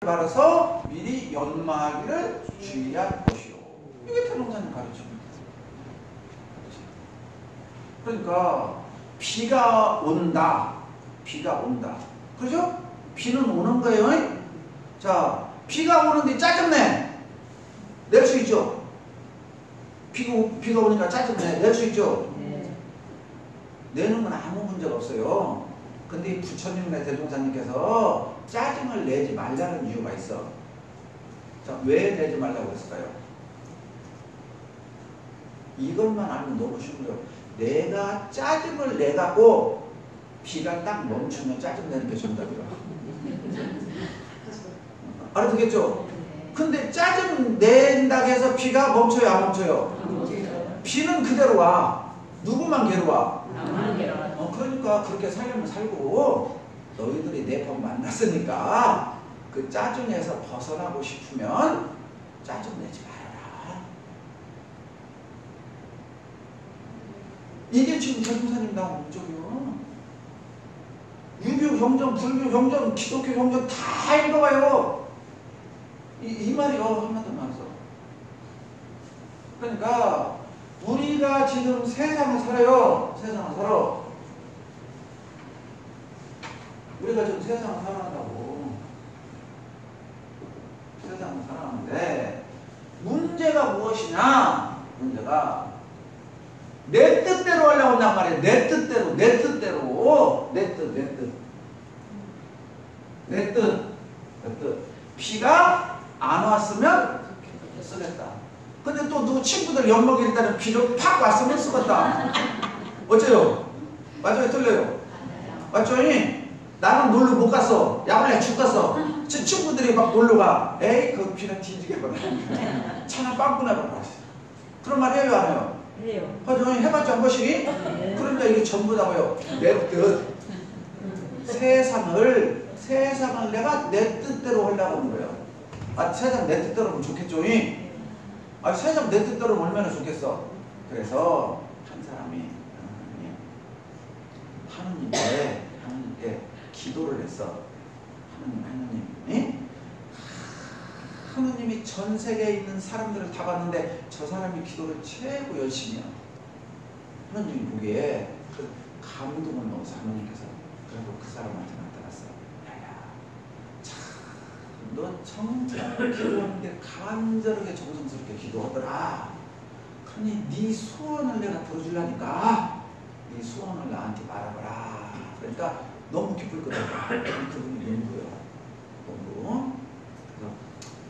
바라서 미리 연마하기를 주의할 것이요. 이게 태동사님 가르칩니다. 그러니까 비가 온다. 비가 온다. 그죠? 비는 오는 거예요. 자, 비가 오는데 짜증내. 낼 수 있죠? 비가 오니까 짜증내. 낼 수 있죠? 내는 건 아무 문제가 없어요. 근데 부처님이나 대종사님께서 짜증을 내지 말라는 이유가 있어. 자, 왜 내지 말라고 했을까요? 이것만 알면 너무 쉬워요. 내가 짜증을 내갖고 비가 딱 멈추면 짜증내는 게 정답이라. 알아듣겠죠? 근데 짜증 낸다고 해서 비가 멈춰요, 안 멈춰요? 비는 그대로 와. 누구만 괴로워? 그러니까 그렇게 살려면 살고, 너희들이 내 법 만났으니까 그 짜증에서 벗어나고 싶으면 짜증내지 말아라. 이게 지금 대종사님 나온 목적이요. 유교 경전, 불교 경전, 기독교 경전 다 읽어봐요. 이 말이요. 한마디 말해서. 그러니까 우리가 지금 세상을 살아요. 세상을 살아. 우리가 지금 세상을 살아간다고. 세상을 살아가는데 문제가 무엇이냐? 문제가 내 뜻대로 하려고 한단 말이에요. 내 뜻대로, 내 뜻대로. 내 뜻, 내 뜻. 내 뜻, 내 뜻. 비가 안 왔으면 쓰겠다. 근데 또 누구 친구들 엿먹일 때는 비가 팍 왔으면 쓰겠다. 어째요? 맞아요? 틀려요? 맞죠? 나는 놀러 못 갔어. 야간에 죽었어. 제 친구들이 막 놀러 가. 에이, 그 비는 뒤지게 버려. 차는 빵꾸나 버려. 그런 말 해요, 안 해요? 해요. 해봤죠, 한 번씩? 그러니까 이게 전부 다 뭐예요? 내 뜻. 세상을 내가 내 뜻대로 하려고 하는 거예요. 아, 세상 내 뜻대로 하면 좋겠죠? 아, 세상 내 뜻대로 하면 얼마나 좋겠어? 그래서 한 사람이 하느님께 기도를 했어. 하느님이 전 세계에 있는 사람들을 다 봤는데 저 사람이 기도를 최고 열심히 해요. 하느님이 보기에 그 감동을 넣어서 하느님께서 그리고 그 사람한테 나타났어. 야야, 참, 너 정말 기도하는데 간절하게 정성스럽게 기도하더라. 그러니 네 소원을 내가 들어주려니까 네 소원을 나한테 말해봐라. 그러니까 너무 기쁠 거다. 그분이 농부예요. 농부. 그래서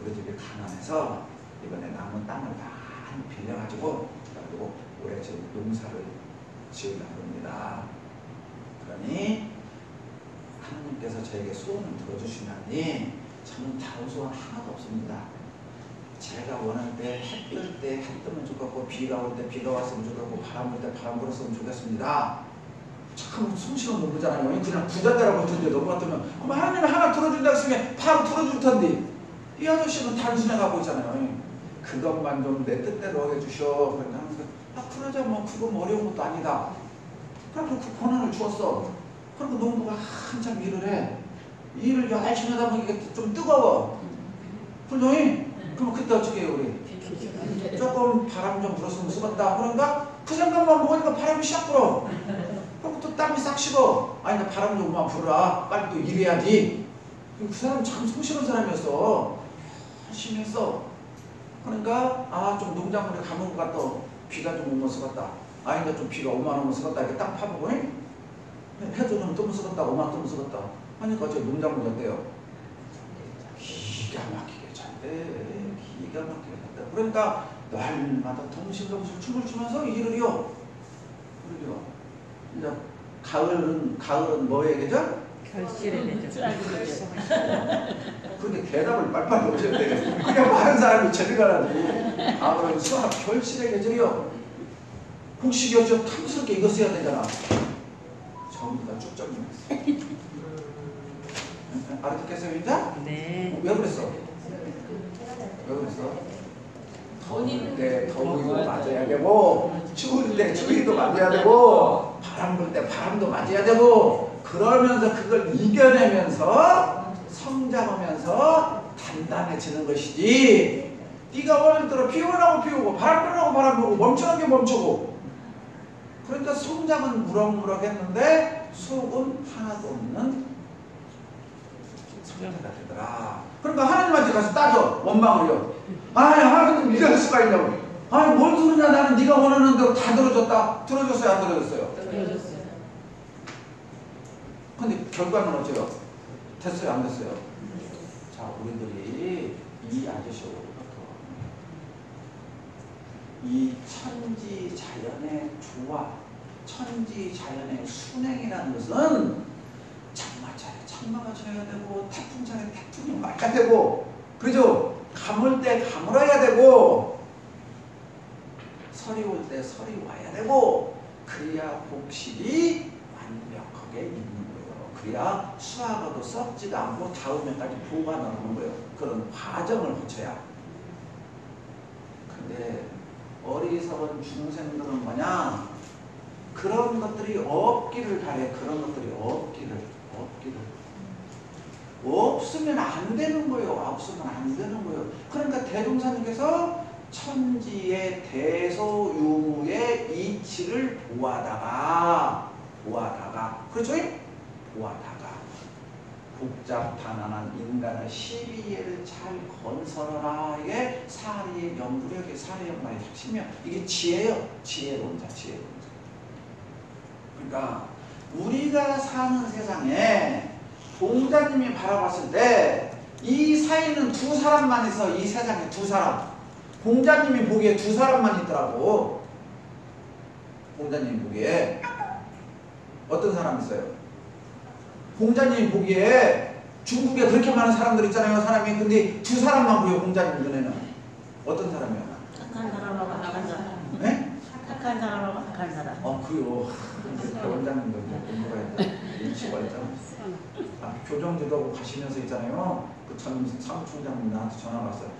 우리 집이 가난해서 이번에 남은 땅을 많이 빌려가지고 올해 저 농사를 지으려고 합니다. 그러니 하나님께서 저에게 소원을 들어주시나니 저는 다른 소원 하나도 없습니다. 제가 원할 때 해 뜰 때 해 뜨면 좋겠고, 비가 올 때 비가 왔으면 좋겠고, 바람 불 때 바람 불었으면 좋겠습니다. 참 숨쉬는 농부잖아요. 그냥 부자다라고 할 텐데 너무 같으면 하나님이 하나 들어준다고 했으면 바로 들어줄 텐데, 이 아저씨는 단순해 가고 있잖아요. 그것만 좀 내 뜻대로 해주셔. 그러니까 그러자 뭐 그거 어려운 것도 아니다. 그래서 그 권한을 주었어. 그리고 농부가 한참 일을 해. 일을 열심히 하다 보니까 좀 뜨거워. 그러니 그럼 그때 어떻게 해요 우리? 조금 바람 좀 불었으면 쓰겠다. 그런가? 그 생각만 먹으니까 바람이 샥 불어. 그럼 또 땀이 싹 식어. 아니 나 바람 좀만 불어라. 빨리 또 일해야지. 그 사람 참 성실한 사람이었어. 열심히 했어. 그러니까 아 좀 농작물에 가뭄 같다. 비가 좀 오면 쓰겠다. 아니 나 좀 비가 5만 오면 쓰겠다. 이렇게 딱 파보고 해도 좀 뜨면 쓰겠다. 5만 뜨면 쓰겠다. 하니까 저 농작물 어때요? 기가 막히게 잘돼. 기가 막히게 잘돼. 그러니까 날마다 덩실덩실 춤을 추면서 일을 해요. 이제 가을은 뭐의 계절? 결실의 계절. 근데 대답을 빨리빨리 오셔야 돼. 그냥 많은 사람이 제대로가지고 가을은 수학 결실의 계절이요. 혹시겨서 탐스럽게 이거 써야 되잖아. 전부 다 쭉 정리했어. 알아듣겠어요, 이제? 네. 왜 그랬어? 왜 그랬어? 더울 때 더위도 맞아야 되고, 추울 때 추위도 맞아야 되고, 바람 불 때 바람도 맞아야 되고, 그러면서 그걸 이겨내면서 성장하면서 단단해지는 것이지. 네가 원할 대로 피우라고 피우고 바람 불라고 바람 불고 멈추는 게 멈추고. 그러니까 성장은 무럭무럭했는데 속은 하나도 없는 성자가 되더라. 그러니까 하나님한테 가서 따져. 원망을요. 아니 하나님 이럴 수가 있냐고. 아니 뭔 소리냐. 나는 네가 원하는 대로 다 들어줬다. 들어줬어요 안 들어줬어요? 들어줬어요. 근데 결과는 어때요? 됐어요 안 됐어요? 자 우리들이 이 아저씨하고 이 천지 자연의 조화, 천지 자연의 순행이라는 것은 장마철에 장마가 져야 되고 태풍철에 태풍이 맞아야 되고, 그죠? 가물 때 가물어야 되고, 설이 올 때 설이 와야 되고, 그래야 곡식이 완벽하게 있는 거예요. 그래야 수확하고 썩지도 않고 다음 해까지 보관하는 거예요. 그런 과정을 거쳐야. 근데 어리석은 중생들은 뭐냐? 그런 것들이 없기를 바래. 그런 것들이 없기를. 없으면 안 되는 거예요. 없으면 안 되는 거예요. 그러니까 대종사님께서 천지의 대소유무의 이치를 보아다가 그렇죠? 보아다가 복잡단안한 인간의 시비예를 잘 건설하라. 이게 사리의 명구력이 사리의 영광의 핵심이야. 이게 지혜예요. 지혜론자. 그러니까 우리가 사는 세상에 봉자님이 바라봤을 때 이 사이는 두 사람만 있어. 이 세상에 두 사람. 봉자님이 보기에 두 사람만 있더라고. 봉자님이 보기에 어떤 사람 있어요? 봉자님이 보기에 중국에 그렇게 많은 사람들 있잖아요. 사람이. 근데 두 사람만 보여. 봉자님 눈에는. 어떤 사람이요? 착한 사람하고 악한 사람. 네? 착한 사람하고 악한 사람. 그래요. 원장님도 공부가 일치가 있잖아. 교정지도하고 가시면서 있잖아요. 그 전 사무총장님 나한테 전화 왔어요.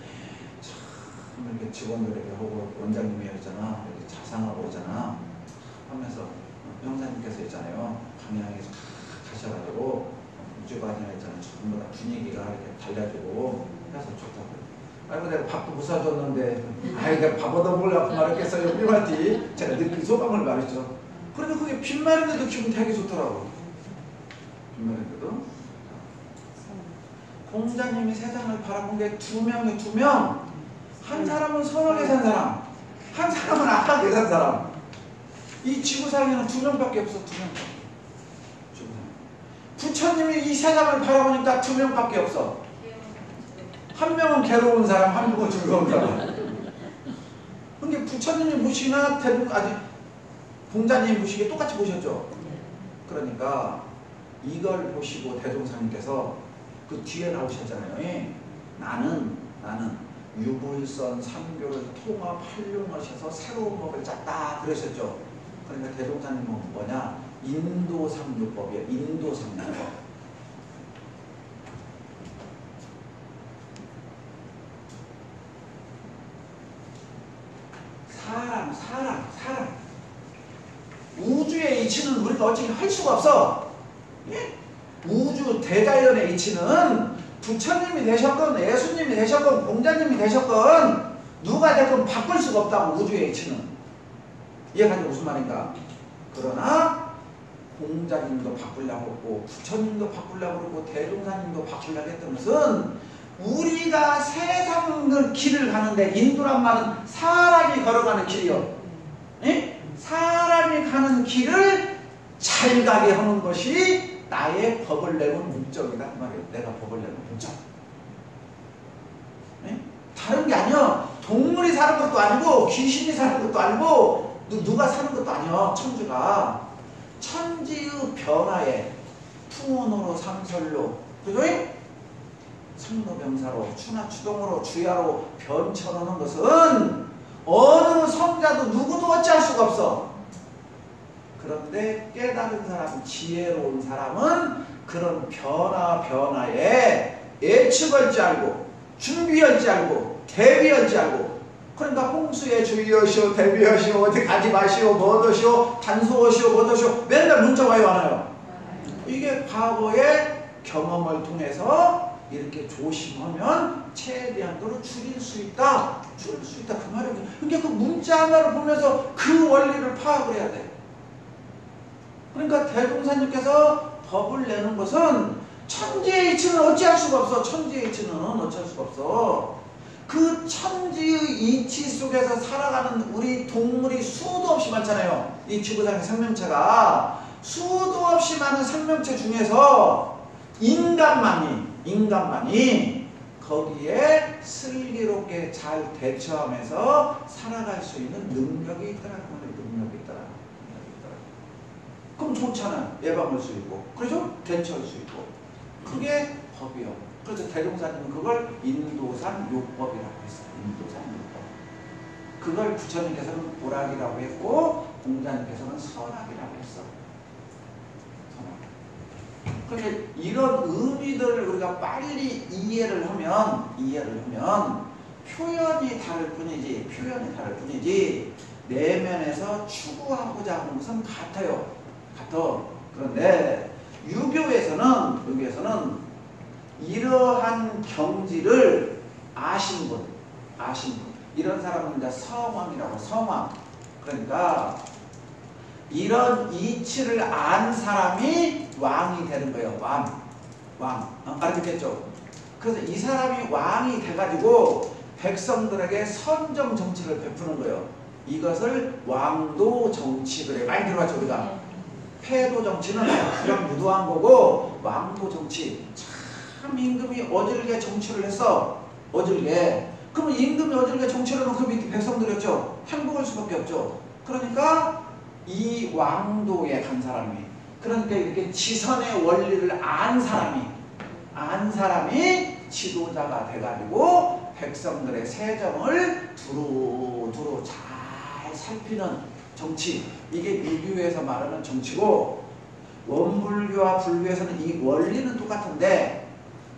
참 이렇게 직원들에게 하고 원장님이 있잖아. 이렇게 자상하고 오잖아. 하면서 형사님께서 있잖아요. 강양에 가셔가지고 우주관이나 있잖아. 전부 다 분위기가 이렇게 달라지고 해서 좋다고. 아이고 내가 밥도 못 사줬는데 내가 밥 얻어먹으려고 말했겠어요. 우리한테 제가 늘 소감을 말했죠. 그런데 그게 빈말인데도 기분 되게 좋더라고. 빈말인데도. 공자님이 세상을 바라본 게 두 명. 한 사람은 선하게 산 사람, 한 사람은 악하게 산 사람. 이 지구상에는 두 명밖에 없어. 두 명밖에. 부처님이 이 세상을 바라보니까 두 명밖에 없어. 한 명은 괴로운 사람, 한 명은 즐거운 사람. 근데 부처님이 보시나 봉자님이 보시기에 똑같이 보셨죠? 그러니까 이걸 보시고 대종사님께서 그 뒤에 나오셨잖아요. 나는 유불선 삼교를 통합 활용하셔서 새로운 법을 짰다 그러셨죠. 그러니까 대종사님은 뭐냐? 인도삼교법이에요. 인도삼교법. 사람. 우주의 이치는 우리가 어떻게 할 수가 없어. 예? 우주 대자연의 이치는 부처님이 되셨건 예수님이 되셨건 공자님이 되셨건 누가 됐건 바꿀 수가 없다고. 우주의 이치는. 이해가지고 무슨 말인가? 그러나 공자님도 바꾸려고 그러고 부처님도 바꾸려고 그러고 대종사님도 바꾸려고 했던 것은 우리가 세상을 길을 가는데, 인도란 말은 사람이 걸어가는 길이요. 예? 사람이 가는 길을 잘 가게 하는 것이 나의 법을 내는 목적이다 그 말이에요. 내가 법을 내는 목적. 네? 다른 게 아니야. 동물이 사는 것도 아니고 귀신이 사는 것도 아니고 누가 사는 것도 아니야. 천주가 천지의 변화에 풍운으로 삼설로, 그죠? 성로병사로 추나추동으로 주야로 변천하는 것은 어느 성자도 누구도 어찌할 수가 없어. 그런데 깨달은 사람, 지혜로운 사람은 그런 변화에 예측할 줄 알고 준비할 줄 알고 대비할 줄 알고. 그러니까 홍수에 주의하시오, 대비하시오, 어디 가지 마시오, 뭐더시오, 단속하시오, 뭐더시오, 맨날 문자 와요, 안 와요? 이게 과거의 경험을 통해서 이렇게 조심하면 최대한도로 줄일 수 있다. 줄일 수 있다. 그 말이에요. 그러니까 그 문자 하나를 보면서 그 원리를 파악을 해야 돼. 그러니까 대종사님께서 법을 내는 것은 천지의 이치는 어찌할 수가 없어. 천지의 이치는 어찌할 수가 없어. 그 천지의 이치 속에서 살아가는 우리 동물이 수도 없이 많잖아요. 이 지구상의 생명체가 수도 없이 많은 생명체 중에서 인간만이 거기에 슬기롭게 잘 대처하면서 살아갈 수 있는 능력이 있더라. 능력이 있더라. 그럼 좋잖아요. 예방할 수 있고, 그렇죠? 대처할 수 있고. 그게 법이요. 그래서 대종사님은 그걸 인도산 요법이라고 했어요. 인도산 요법. 그걸 부처님께서는 보락이라고 했고, 공자님께서는 선악이라고 했어. 선악. 그러니까 이런 의미들을 우리가 빨리 이해를 하면 표현이 다를 뿐이지 내면에서 추구하고자 하는 것은 같아요. 그런데 유교에서는 이러한 경지를 아신 분, 이런 사람은 이제 성왕이라고. 성왕. 그러니까 이런 이치를 안 사람이 왕이 되는 거예요. 왕. 알겠죠? 그래서 이 사람이 왕이 돼가지고 백성들에게 선정 정치를 베푸는 거예요. 이것을 왕도 정치 그래. 많이 들어봤죠 우리가. 패도 정치는 그냥 무도한 거고, 왕도 정치. 참 임금이 어질게 정치를 했어. 어질게. 그러면 임금이 어질게 정치를 하면 그 밑에 백성들이었죠. 행복할 수밖에 없죠. 그러니까 이 왕도에 간 사람이, 그러니까 이렇게 지선의 원리를 안 사람이 지도자가 돼가지고 백성들의 세정을 두루두루 잘 살피는 정치. 이게 유교에서 말하는 정치고, 원불교와 불교에서는 이 원리는 똑같은데,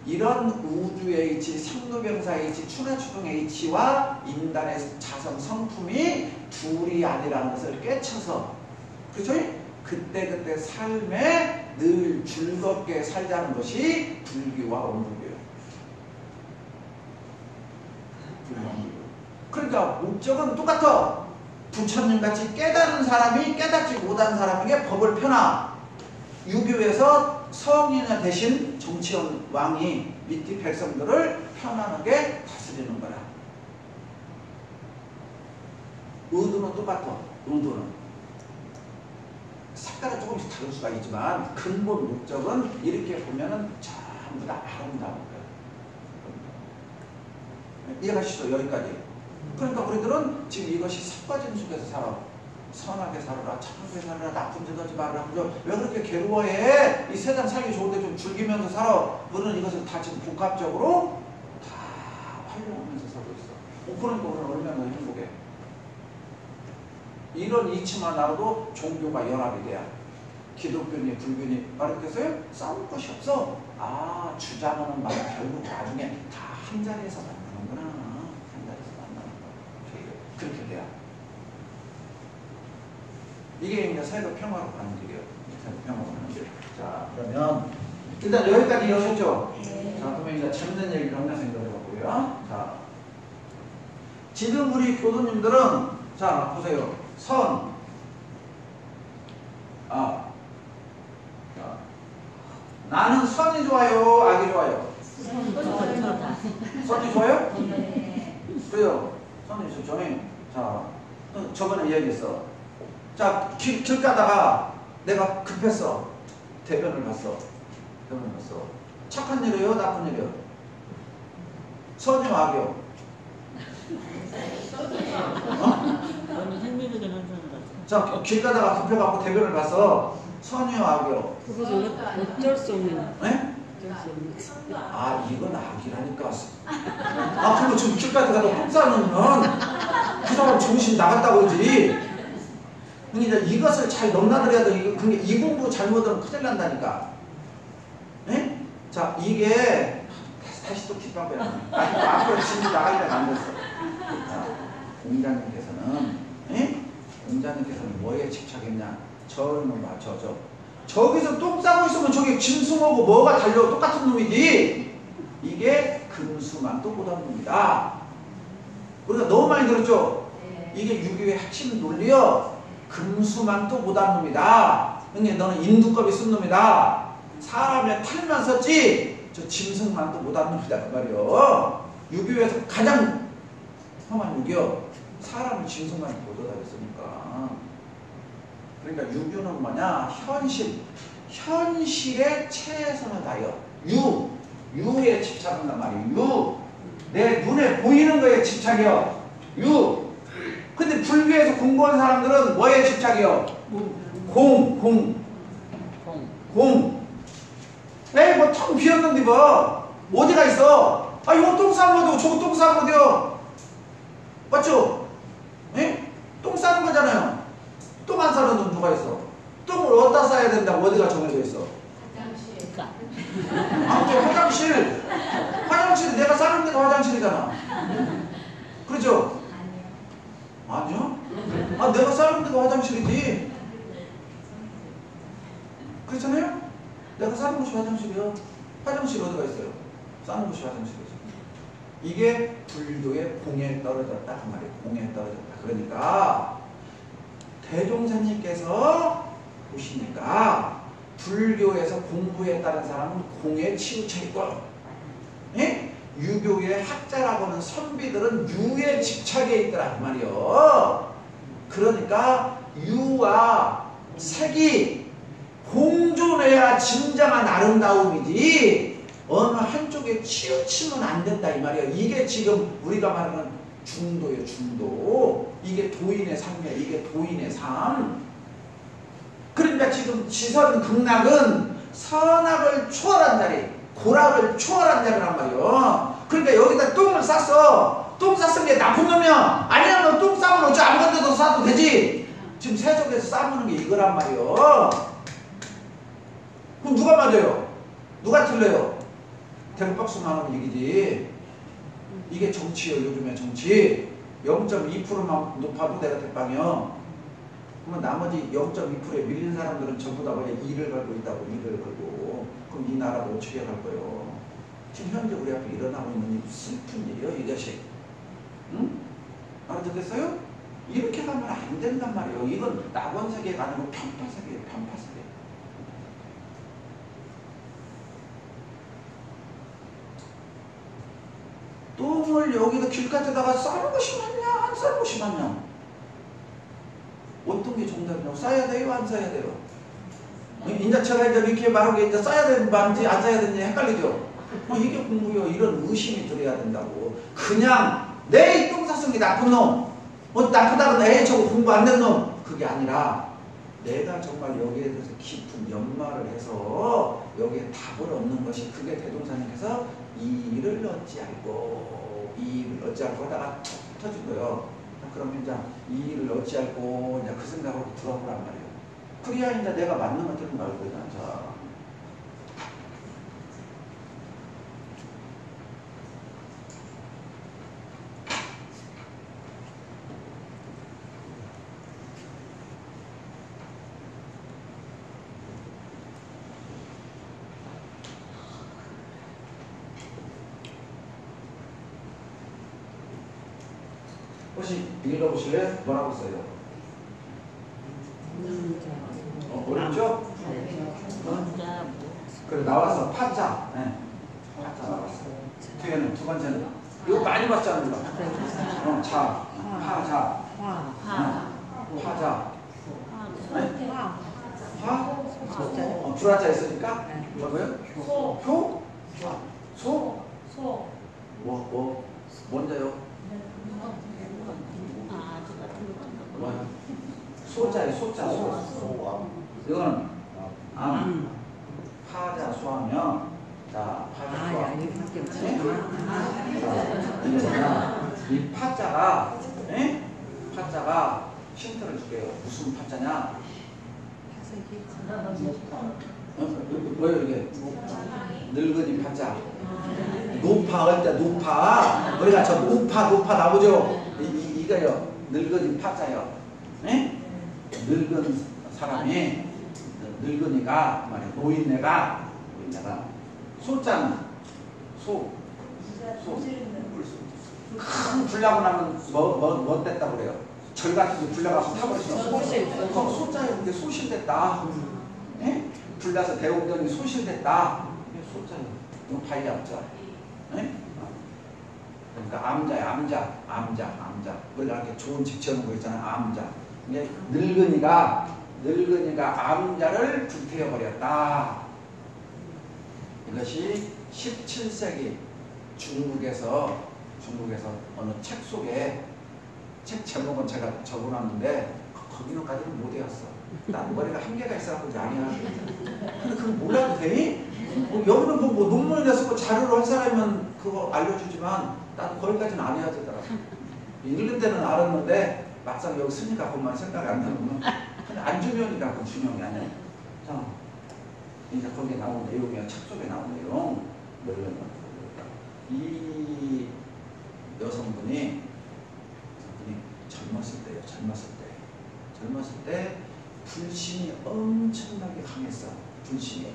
이런 우주의 이치, 생로병사의 이치, 추나추동의 이치와 인간의 자성 성품이 둘이 아니라는 것을 깨쳐서, 그렇죠? 그때 삶에 늘 즐겁게 살자는 것이 불교와 원불교예요. 그러니까 목적은 똑같아. 부처님같이 깨달은 사람이 깨닫지 못한 사람에게 법을 펴나, 유교에서 성인의 대신 정치원 왕이 밑에 백성들을 편안하게 다스리는 거라. 의도는 똑같아. 의도는 색깔은 조금씩 다를 수가 있지만 근본 목적은 이렇게 보면은 전부 다 아름다운 거예요. 이해가시죠? 여기까지. 그러니까 우리들은 지금 이것이 삭과진 속에서 살아. 선하게 살아라, 착하게 살아라, 나쁜 짓 하지 말아라. 왜 그렇게 괴로워해? 이 세상 살기 좋은데 좀 즐기면서 살아. 우리는 이것을 다 지금 복합적으로 다 활용하면서 살고 있어. 그러니까 우리는 얼마나 행복해. 이런 이치만 알아도 종교가 연합이 돼야. 기독교니 불교니 말했겠어요? 싸울 것이 없어. 주장하는 말 결국 나중에 다 한 자리에서 만나는구나. 그렇게 돼야. 이게 이제 사회가 평화로 가는 길이에요. 사회가 평화로 가는 길. 자, 그러면 일단 여기까지 이해하셨죠? 네. 자, 그러면 이제 재밌는 얘기를 하나 생각해봤고요. 자, 지금 우리 교도님들은 자 보세요. 선, 나는 선이 좋아요, 악이 좋아요? 선이 좋아요? 네. 그래요. 선이 좋죠. 자, 저번에 이야기했어. 자, 길 가다가 내가 급했어. 대변을 봤어. 착한 일이에요? 나쁜 일이에요? 선이요? 악이요? 자, 길 가다가 급해갖고 대변을 봤어. 선이요? 악이요? 그것은 어쩔 수 없는. 네? 이건 악이라니까. 앞으로 지금 길 가다가 똥 싸놓으면 그 사람 정신 나갔다고 그러지. 그러니까 이것을 잘 넘나들어야 돼. 이 공부 잘못하면 큰일 난다니까. 네? 자, 이게 다시 또 뒷방법이야. 앞으로 진짜 나가려면 안 됐어. 공자님께서는 공자님께서는 뭐에 집착했냐? 저놈 봐, 저기서 똥 싸고 있으면 저기 짐승하고 뭐가 달려? 똑같은 놈이지. 이게 금수만도 못하는겁니다. 우리가 너무 많이 들었죠? 이게 유교의 핵심 논리요. 금수만도 못하는겁니다. 그러니까 너는 인두껍이 쓴 놈이다. 사람의 탈만 썼지 저 짐승만도 못하는 놈이다 그 말이요. 유교에서 가장 험한 유교, 사람을 짐승만 못 얻어 했으니까. 그러니까 유교는 뭐냐? 현실에 최선을 다하여 유에 집착한단 말이에요. 내 눈에 보이는 거에 집착이요. 근데 불교에서 공부한 사람들은 뭐에 집착이요? 공. 에이 뭐 텅 비었는데 뭐 어디가 있어? 아 이거 똥 싸는 거죠. 저거 똥 싸는 거죠. 맞죠? 에? 똥 싸는 거잖아요. 똥 안 싸는 놈 누가 있어? 똥을 어디다 싸야 된다고 어디가 정해져 있어? 화장실. 화장실 내가 싸는 데가 화장실이잖아. 그렇죠? 아니요? 아 내가 싸는 데가 화장실이지. 그렇잖아요? 내가 싸는 곳이 화장실이요. 화장실 어디가 있어요? 싸는 곳이 화장실이죠. 이게 불교의 공에 떨어졌다 그 말이에요. 공에 떨어졌다. 그러니까 대종사님께서 보시니까 불교에서 공부했다는 사람은 공에 치우쳐 있고, 예? 유교의 학자라고 하는 선비들은 유에 집착해 있더라 그 말이요. 그러니까 유와 색이 공존해야 진정한 아름다움이지 어느 한쪽에 치우치면 안 된다 이 말이에요. 이게 지금 우리가 말하는 중도예요. 중도. 이게 도인의 삶이에요. 이게 도인의 삶. 그러니까 지금 지선 극락은 선악을 초월한 자리, 고락을 초월한 자리란 말이에요. 그러니까 여기다 똥을 쌌어. 똥 쌌은 게 나쁜 놈이야. 아니면 똥 싸면 어찌 아무 데도 싸도 되지. 지금 세속에서 싸우는 게 이거란 말이에요. 그럼 누가 맞아요? 누가 틀려요? 대박수 나오는 얘기지. 이게 정치예요. 요즘에 정치. 0.2%만 높아도 내가 대빵이요. 그러면 나머지 0.2%에 밀린 사람들은 전부 다 왜 일을 걸고 있다고. 일을 걸고. 그럼 이 나라도 어떻게 갈 거예요? 지금 현재 우리 앞에 일어나고 있는 이 슬픈 일이에요. 이 자식. 응? 알아듣겠어요? 이렇게 가면 안 된단 말이에요. 이건 낙원세계가 아니고 편파세계예요. 편파세계. 똥을 여기다 길가에다가 싸는 것이 맞냐? 안 싸는 것이 맞냐? 어떤 게 정답이냐고. 싸야 돼요? 안 싸야 돼요? 이제 제가 이제 이렇게 말한 게 이제 싸야 되는지 안 싸야 되는지 헷갈리죠? 이게 공부요. 이런 의심이 들어야 된다고. 그냥 내 똥 쌌은 게 나쁜 놈, 나쁘다고 에이 저거 공부 안 된 놈, 그게 아니라 내가 정말 여기에 대해서 깊은 연마를 해서 여기에 답을 얻는 것이, 그게 대종사님께서 이를 어찌할꼬, 이를 어찌할꼬 하다가 툭 터진 거예요. 그러면 이제 이를 어찌할꼬 이제 그 생각으로 들어보란 말이에요. 그래야 이제 내가 맞는 거 틀린 거 알고 있잖아. 혹시 읽어보실래요? 뭐라고 써요? 어렵죠? 그래 나왔어. 파자. 네. 파자 나왔어. 뒤에는 두 번째는 이거 많이 봤잖아 우리가. 자, 파자, 파자. 네? 파? 불화자 있으니까 뭐고요? 표? 소? 뭔데요? 뭐야? 소자예요. 소자. 이거는 파자 소하면 자 파자 소하. 이 파자가 파자가 힌트를 줄게요. 무슨 파자냐? 뭐예요 이게? 늙은이 파자. 노파 할 때 노파. 우리가 저 노파 나오죠? 이거요. 늙은이 파자요. 늙은 사람이, 늙은이가 말이야. 노인네가 소자는 소. 큰 불나고 나면 뭐 됐다고 그래요? 절 같은 거 불나가서 타버리시면 그럼 소자에 근데 소실됐다. 예? 불나서 대웅전이 소실됐다. 이게 소자에 이거 발리 없죠? 예? 그러니까 암자. 우리가 이렇게 좋은 집 지어놓은 거 있잖아요. 암자. 이게 늙은이가 암자를 불태워버렸다. 이것이 17세기 중국에서 어느 책 속에 책 제목은 제가 적어놨는데 거기로까지는 못 외웠어. 난 머리가 한계가 있어갖고 아니야. 근데 그거 몰라도 되니? 여기는 뭐 논문에 쓰고 자료로 할 사람은 그거 알려주지만 난 거기까지는 안 해야 되더라고. 읽는 데는 알았는데 막상 여기 쓰니까 그것만 생각이 안 나면 그냥 안 주면이니까 그 중요한 게 아니야. 자, 이제 거기에 나온 내용이야. 책 속에 나온 내용. 이 여성분이 젊었을 때요. 젊었을 때 불신이 엄청나게 강했어. 불신이.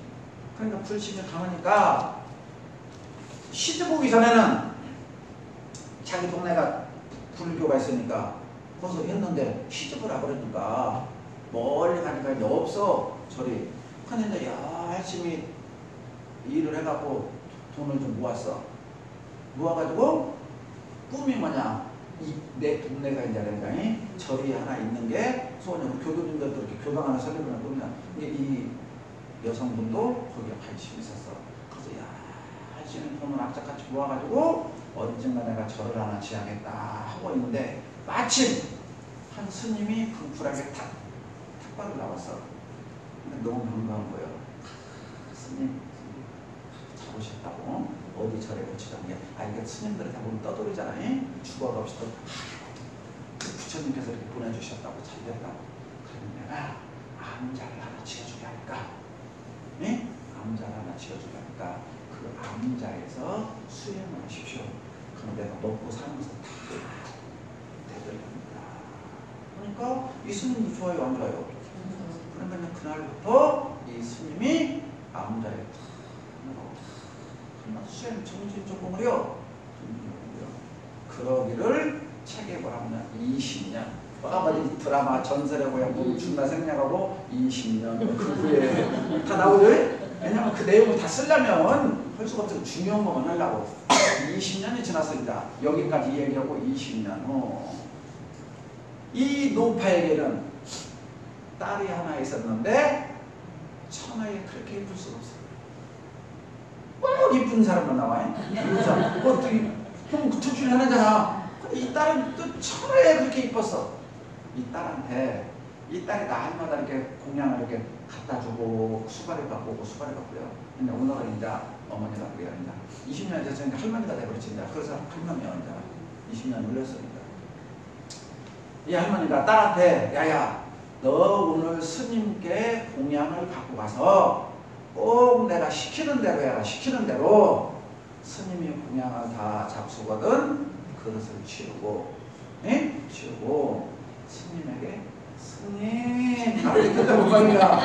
그러니까 불신이 강하니까 시집 오기 전에는 자기 동네가 불교가 있으니까 거기서 했는데 시집을 와버리니까 멀리 가니까 이제 없어. 절이. 근데 이제 열심히 일을 해갖고 돈을 좀 모아가지고 꿈이 뭐냐? 내 동네가 이제 굉장히 절이 하나 있는 게 소원이고 교도님들도 이렇게 교당 하나 설립을 하거든요. 이 여성분도 거기에 관심이 있었어. 그래서 열심히 돈을 악착같이 모아가지고 언젠가 내가 절을 하나 지어야겠다 하고 있는데 마침 한 스님이 분풀하게 탁발을 나왔어. 근데 너무 반가운 거예요. 스님 잘 오셨다고. 어디 절에 고치던 게, 이게 스님들이 다 보면 떠돌이잖아요. 죽어가 없이 또, 부처님께서 이렇게 보내주셨다고, 잘 됐다고. 그러면 내가 암자를 하나 지어주게 할까? 예? 암자를 하나 지어주게 할까? 그 암자에서 수행을 하십시오. 그럼 내가 먹고 사면서 다 되돌립니다. 그러니까 이 스님도 좋아요, 안 좋아요? 그러면 그날부터 이 스님이 암자에 수행 정신조공을요. 그러기를 책에 뭐라면 20년. 아버지 드라마 전설의 고향 보면 준나 생략하고 20년 그 후에 다 나오죠. 왜냐면 그 내용을 다 쓰려면 할 수가 없어서 중요한 것만 하려고. 20년이 지났습니다. 여기까지 얘기하고 20년. 이 노파에게는 딸이 하나 있었는데 천하에 그렇게 예쁠 수가 없어요. 꼭 이쁜 사람만 나와요. 이쁜 사람. 형 둘 중에 하나잖아. 이 딸은 또 천하에 그렇게 이뻤어. 이 딸한테, 이 딸이 날마다 이렇게 공양을 이렇게 갖다 주고 수발을 갖고 오고 수발을 갖고요. 근데 오늘은 이제 어머니가 그래요. 이제 20년 됐으니까 할머니가 돼버렸지. 이제 그래서 할머니가 이제 20년 흘렸으니까. 이 할머니가 딸한테, 야야, 너 오늘 스님께 공양을 갖고 가서 꼭 내가 시키는 대로 해라. 시키는 대로 스님이 공양을 다 잡수거든 그릇을 치우고, 예? 치우고 스님에게 스님 하루 끝나고 말이야.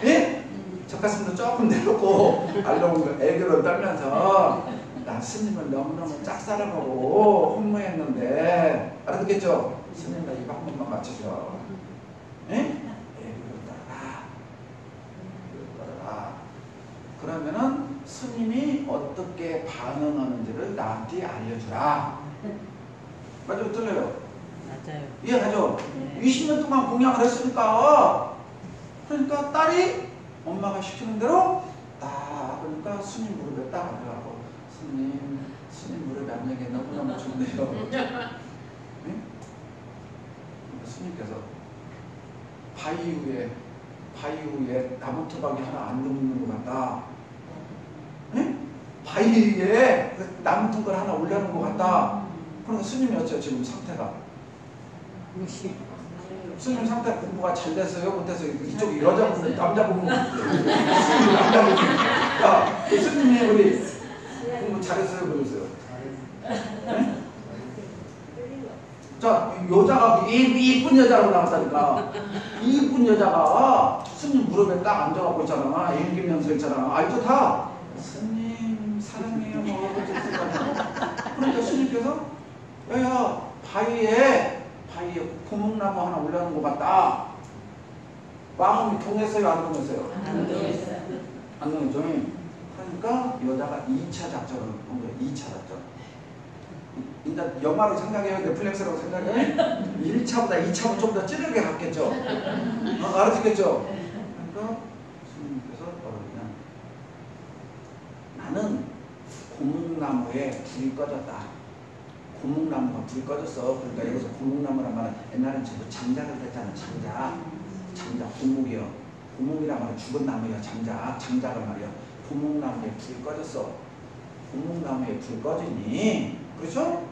예? 젖가슴도 조금 내놓고 알롱 애교를 떨면서 나 스님을 너무너무 짝사랑하고 혼모했는데 알아듣겠죠? 스님 나 이거 한 번만 맞춰줘. 예? 그러면은 스님이 어떻게 반응하는지를 나한테 알려주라. 맞아요? 들려요? 맞아요. 이해하죠? 네. 20년 동안 공양을 했으니까 그러니까 딸이 엄마가 시키는 대로 딱 그러니까 스님 무릎에 딱 앉아가고 스님 무릎에 앉는 게 너무너무 좋네요. 네? 스님께서 바위 위에 나무 토막이 하나 안 넘는 것 같다. 네? 바위 위에 나무 둥글 하나 올려놓은 것 같다. 그러니까 스님이 어째요? 지금 상태가 스님 상태 공부가 잘 됐어요? 못됐어요? 이쪽 여자분 남자분 남자분 스님이 우리 공부 잘했어요? 못했어요? 네? 자, 여자가 이쁜 여자라고 나왔다니까. 이쁜 여자가 스님 무릎에 딱 앉아갖고 있잖아. 임기면서 있잖아. 알죠 다? 스님 사랑해요. 뭐 그러니까 스님께서 야 바위에 고목나무 하나 올려놓은 것 같다. 마음이 동했어요? 안 동했어요? 안 동했어요. 안 동했죠? 그러니까 여자가 2차 작전을 한 거예요. 2차 작전. 일단 영화로 생각해요. 넷플릭스라고 생각해요. 1차보다 2차는 좀 더 찌르게 갔겠죠. 알아듣겠죠? 그러니까 스님께서 그냥 나는 고목나무에 불이 꺼졌다. 고목나무가 불이 꺼졌어. 그러니까 여기서 고목나무란 말은 옛날엔 전부 장작을 했잖아. 장작, 고목이요. 고목이란 말은 죽은 나무야. 장작을 말이야. 고목나무에 불이 꺼졌어. 고목나무에 불이 꺼지니, 그렇죠?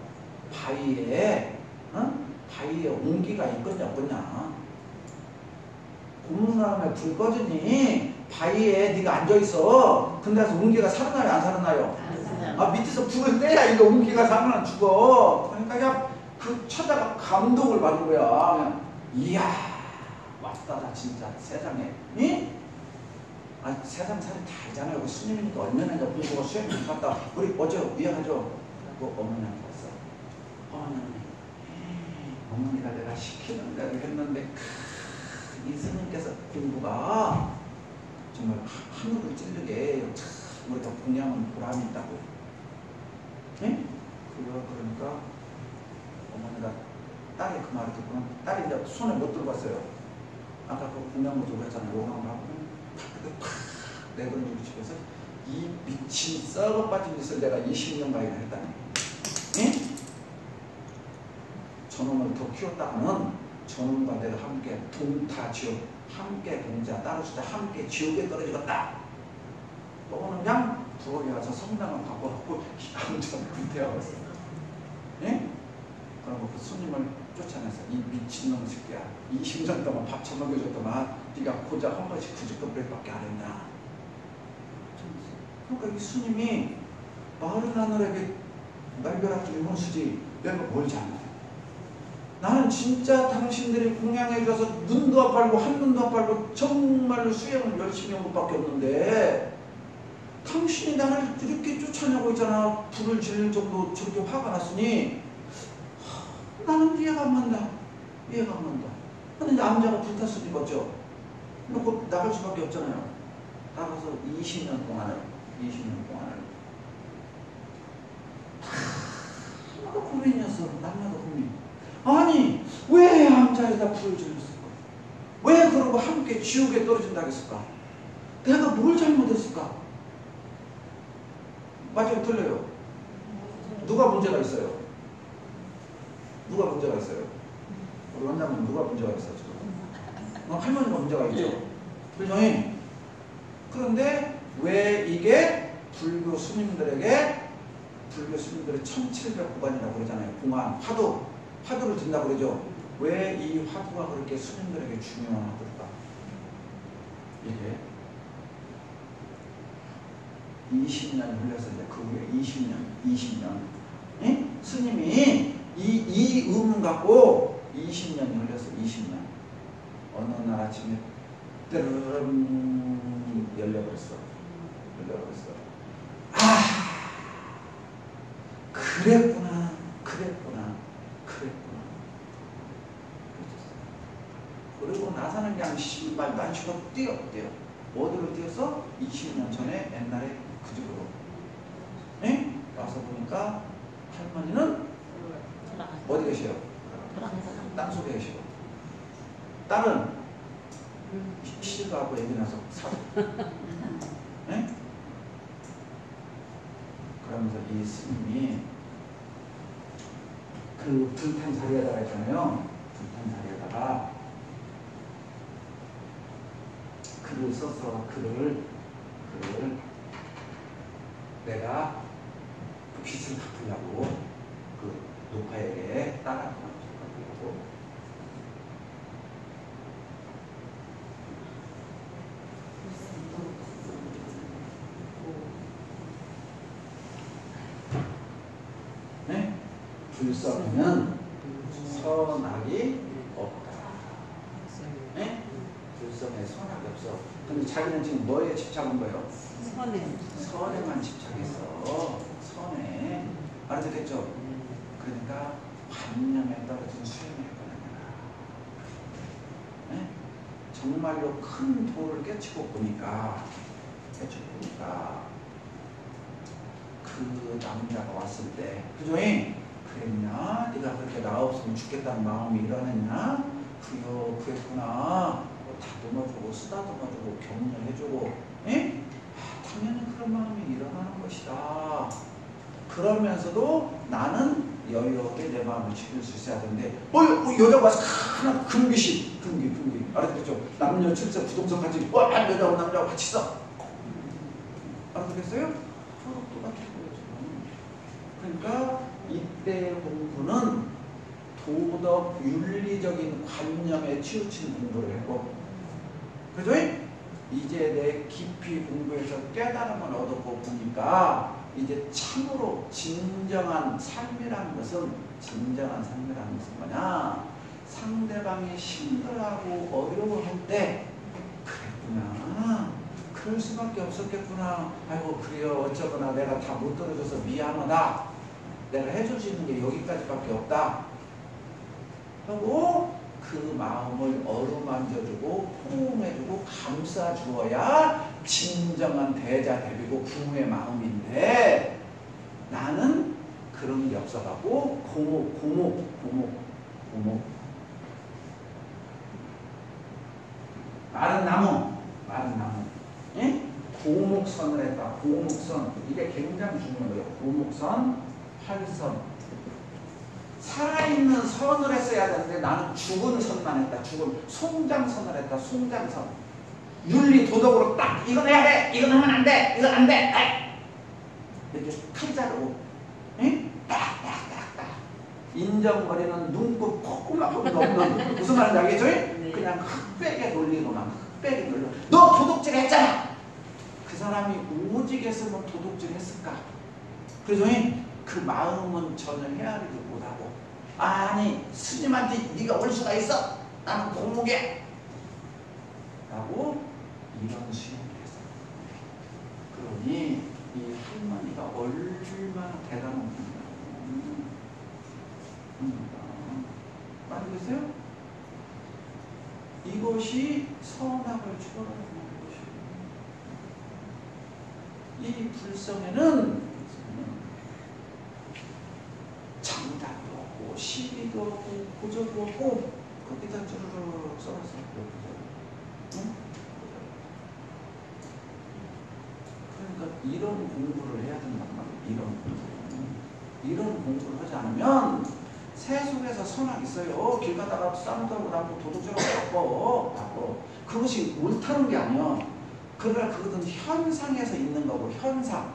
바위에 온기가 있겠냐 없겠냐. 고목나무에 불이 꺼지니 바위에 네가 앉아있어. 근데 온기가 살아나요 안 살아나요? 밑에서 불을 떼야 이거 온기가 살아나 죽어. 그러니까 그냥 그 처자가 감동을 받은 거야. 그냥 이야 왔다 나 진짜 세상에. 세상 살이 다 알잖아요. 스님이니까 얼마나 이제 공부가 수행을 갔다. 우리 어제 위안하죠. 그 어머니한테 왔어. 어머니가 내가 시키는 대로 했는데 이 스님께서 공부가 정말 하늘을 찌르게 우리가 공양은 보람이 있다고. 그러니까 어머니가 딸이 그 말을 듣고는 딸이 이제 손에 못 들고 왔어요. 아까 그 공양을 들고 했잖아요. 요강을 하고 팍 내버리고 집에서 이 미친 썩어 빠진 짓을 내가 20년 가이나 했다니. 저놈을 더 키웠다가는 저놈과 내가 함께 동타지옥, 함께 동자 따로 주자 함께 지옥에 떨어지겠다. 너는 그냥 부엌에 가서 성당을 바꿔갖고 암전 군대하고 있어. 그리고 그 손님을 쫓아내서 이 미친놈 새끼야. 20년 동안 밥 처먹여줬더만 네가 고작 한 번씩 구직급백밖에 안 했냐. 그러니까 이 스님이 마을 하늘에게 날벼락 일본수지 내가 뭘 잘해. 나는 진짜 당신들이 공양해줘서 눈도 안 빨고 한눈도 안 빨고 정말로 수행을 열심히 한 것밖에 없는데 당신이 나를 이렇게 쫓아내고 있잖아. 불을 지를 정도 저렇게 화가 났으니 나는 이해가 안 간다. 근데 이제 암자가 불탔으니 거죠. 곧 나갈 수밖에 없잖아요. 나가서 20년 동안을 남녀가 고민이었어. 남녀가 고민. 아니 왜 암자에다 불을 질렀을까? 왜 그러고 함께 지옥에 떨어진다 했을까? 내가 뭘 잘못했을까? 맞아요? 틀려요? 누가 문제가 있어요? 우리 원장님 누가 문제가 있어 지금? 할머니가 문제가 있죠? 그죠? 그런데 왜 이게 불교 스님들의 1700구간이라고 그러잖아요. 공안, 화두를 든다고 그러죠. 왜 이 화두가 그렇게 스님들에게 중요한 화두일까? 이게 20년이 흘려서 이제 그 후에 20년 스님이 이 의문 갖고 20년이 흘려서 20년 어느 날 아침에 뜨르릉 열려버렸어. 그랬구나. 그리고 나서는 그냥 신발도 안 신고 뛰어. 어디로 뛰어서 20년 전에 옛날에 그 집으로. 와서 보니까 할머니는 어디 계셔요? 땅속에 계시고 딸은 시집가고 애기 나서 사고. 그러면서 이 스님이 그 불탄 자리에다가 있잖아요. 불탄 자리에다가 글을 써서 글을 내가 그 빚을 갚으려고 그 노파에게 따라가고 불성은 선악이 없다. 불성에 선악이 없어. 근데 자기는 지금 뭐에 집착한 거예요? 선에. 선에만 집착했어. 선에. 알아듣겠죠? 그러니까 관념에 떨어진 수행을 했거든요. 네? 정말로 큰 도를 깨치고 보니까 그 남자가 왔을 때 그조잉 그랬냐? 네가 그렇게 나 없으면 죽겠다는 마음이 일어났냐? 그요 그랬구나. 다듬어주고 쓰다듬어주고 격려해주고 에? 당연히 그런 마음이 일어나는 것이다. 그러면서도 나는 여유롭게 내 마음을 지킬 수 있어야 되는데 여자가 와서 하나 금기 알아듣겠죠? 남녀 질서 부동성 같이 여자하고 남자하고 같이 써. 알아듣겠어요? 똑같은 거예요. 그러니까 이때 공부는 도덕 윤리적인 관념에 치우친 공부를 했고 그죠? 이제 내 깊이 공부해서 깨달음을 얻었고 보니까 이제 참으로 진정한 삶이라는 것은 뭐냐? 상대방이 힘들어하고 어려워할 때 그랬구나. 그럴 수밖에 없었겠구나. 아이고 그래요. 어쩌거나 내가 다 못 들어줘서 미안하다. 내가 해줄 수 있는 게 여기까지밖에 없다. 하고 그 마음을 어루만져주고 포옹해주고 감싸주어야 진정한 대자대비고 부모의 마음인데 나는 그런 게 없어가고 고목 마른 나무 예? 고목선을 했다. 고목선 이게 굉장히 중요한 거예요. 고목선, 활선 살아있는 선을 했어야 되는데 나는 죽은 선만 했다. 죽은 송장선을 했다. 송장선 윤리 도덕으로 딱 이건 해야 돼. 이건 하면 안 돼. 이건 안 돼. 이렇게 칼 자르고 딱딱딱딱 인정거리는 눈곱 콧구멍 없는 무슨 말인지 알겠죠? 네. 그냥 흑백의 논리로만 흑백의 논리로 너 도둑질 했잖아. 그 사람이 오직 했으면 도둑질 했을까? 그래서 그 마음은 전혀 헤아리지 못하고 아니 스님한테 네가 올 수가 있어? 나는 공목이야 라고 이런 수행을 했어. 그러니 이 할머니가 얼마나 대단한 분이냐. 맞으세요? 이것이 선악을 초월하는 것이에요. 이 불성에는 장단도 없고 시비도 없고 고조도 없고 거기다 쭈르륵 써서 응? 그러니까 이런 공부를 해야 된단 말이에요. 이런 공부를 하지 않으면 세속에서 선악 있어요. 길 가다가 싸움하고 나고 도둑질하고 바꿔 그것이 옳다는 게 아니야. 그러나 그것은 현상에서 있는 거고 현상